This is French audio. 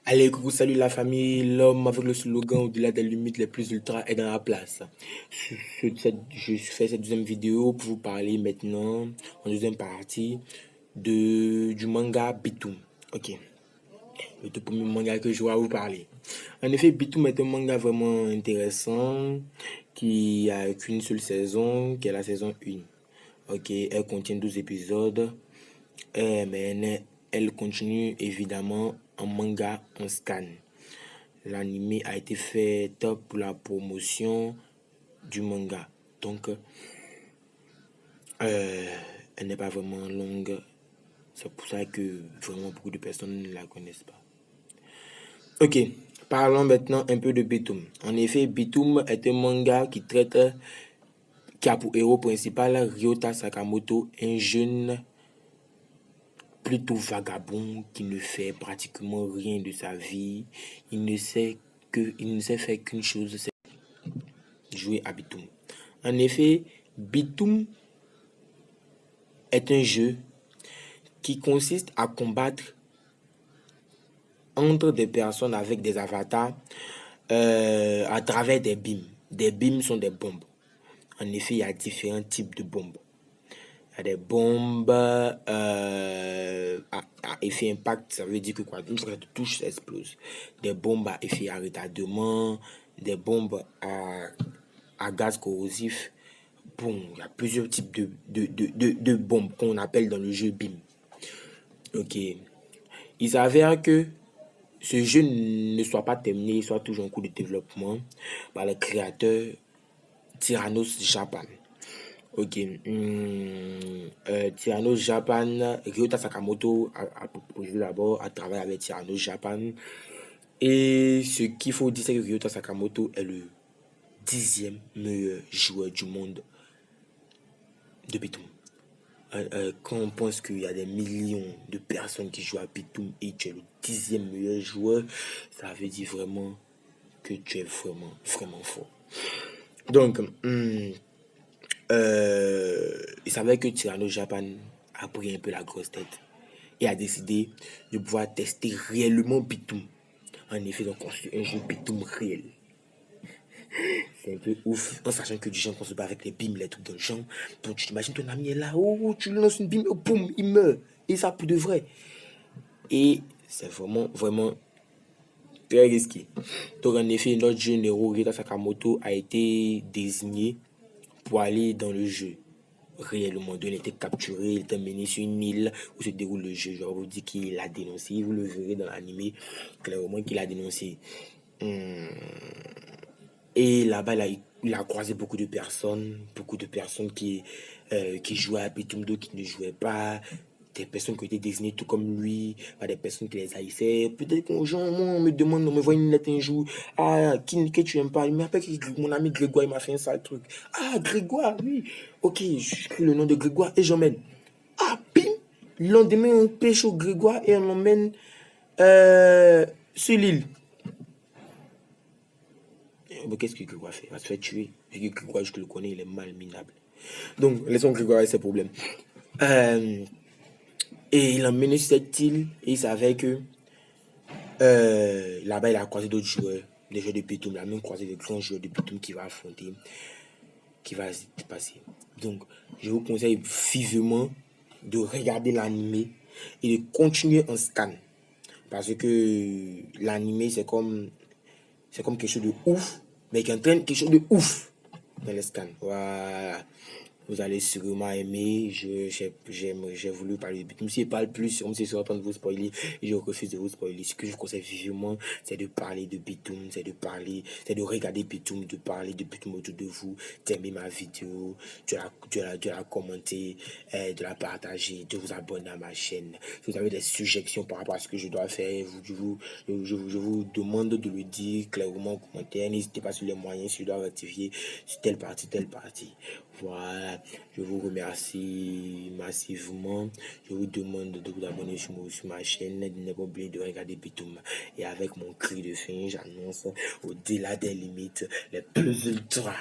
Allez, coucou, salut la famille. L'homme avec le slogan au-delà des limites les plus ultra est dans la place. Je fais cette deuxième vidéo pour vous parler maintenant, en deuxième partie, du manga Bitum. Ok, le tout premier manga que je vais vous parler. En effet, Bitum est un manga vraiment intéressant qui a qu'une seule saison, qui est la saison 1. Ok, elle contient 12 épisodes, mais elle continue évidemment en manga, en scan. L'anime a été fait pour la promotion du manga. Donc, elle n'est pas vraiment longue. C'est pour ça que vraiment beaucoup de personnes ne la connaissent pas. Ok, parlons maintenant un peu de Bitum. En effet, Bitum est un manga qui a pour héros principal Ryota Sakamoto, un jeune plutôt vagabond qui ne fait pratiquement rien de sa vie. Il ne sait faire qu'une chose, c'est jouer à Bitum. En effet, Bitum est un jeu qui consiste à combattre entre des personnes avec des avatars à travers des beams. Des beams sont des bombes. En effet, il y a différents types de bombes. Il y a des bombes à effet impact, ça veut dire que quoi, une fois que tu touches, ça explose. Des bombes à effet à retardement, des bombes à gaz corrosif. Bon, il y a plusieurs types de bombes qu'on appelle dans le jeu BIM. Ok. Il s'avère que ce jeu ne soit pas terminé, soit toujours en cours de développement par le créateur Tyrannos Japan. Ok. Tyrannos Japan, Ryota Sakamoto a proposé d'abord à travailler avec Tyrannos Japan. Et ce qu'il faut dire, c'est que Ryota Sakamoto est le 10e meilleur joueur du monde de Bitum. Quand on pense qu'il y a des millions de personnes qui jouent à Bitum et tu es le 10e meilleur joueur, ça veut dire vraiment que tu es vraiment, vraiment fort. Donc, il savait que Tyrannos Japan a pris un peu la grosse tête et a décidé de pouvoir tester réellement Bitum. En effet, donc construire un jeu Bitum réel. C'est un peu ouf, en sachant que du gens qu'on se bat avec les bimes, les trucs de gens. Donc tu t'imagines ton ami est là, oh, tu lui lances une bime, oh, boum, il meurt. Et ça pour de vrai. Et c'est vraiment, vraiment très risqué. Donc en effet, notre jeune héros, Ryota Sakamoto, a été désigné pour aller dans le jeu. Réellement, il a été capturé, il était mené sur une île où se déroule le jeu. Je vous dis qu'il a dénoncé, vous le verrez dans l'anime, clairement qu'il a dénoncé. Et là-bas, il a croisé beaucoup de personnes qui jouaient à Bitum, d'autres qui ne jouaient pas, des personnes qui étaient désignées tout comme lui, des personnes qui les haïssaient. Peut-être qu'un jour, on me demande, on me voit une lettre un jour, ah, que tu aimes pas? Il m'appelle mon ami Grégoire, il m'a fait un sale truc. Ah, Grégoire, oui. Ok, j'écris le nom de Grégoire et j'emmène. Ah, bim! Le lendemain, on pêche au Grégoire et on l'emmène sur l'île. Mais qu'est-ce que Grégoire fait? Il va se faire tuer. Et que Grégoire, je le connais, il est mal minable. Donc, laissons Grégoire avec ses problèmes. Et il a mené sur cette île et il savait que là-bas, il a croisé d'autres joueurs, des joueurs de Bitum. Il a même croisé des grands joueurs de Bitum qui va affronter, qui va se passer. Donc, je vous conseille vivement de regarder l'anime et de continuer en scan. Parce que l'anime, c'est comme quelque chose de ouf, mais qui entraîne quelque chose de ouf dans les scans. Voilà. Vous allez sûrement aimer. J'ai voulu parler de Bitum. Si je parle plus, on se sera pas de vous spoiler. Et je refuse de vous spoiler. Ce que je vous conseille vivement, c'est de parler de Bitum, c'est de regarder Bitum, de parler de Bitum autour de vous, d'aimer ma vidéo, de la commenter, de la partager, de vous abonner à ma chaîne. Si vous avez des suggestions par rapport à ce que je dois faire, je vous demande de le dire clairement en commentaire. N'hésitez pas sur les moyens si je dois rectifier sur telle partie. Voilà, je vous remercie massivement. Je vous demande de vous abonner sur ma chaîne. Ne pas oublier de regarder Bitum. Et avec mon cri de fin, j'annonce au-delà des limites les plus ultra.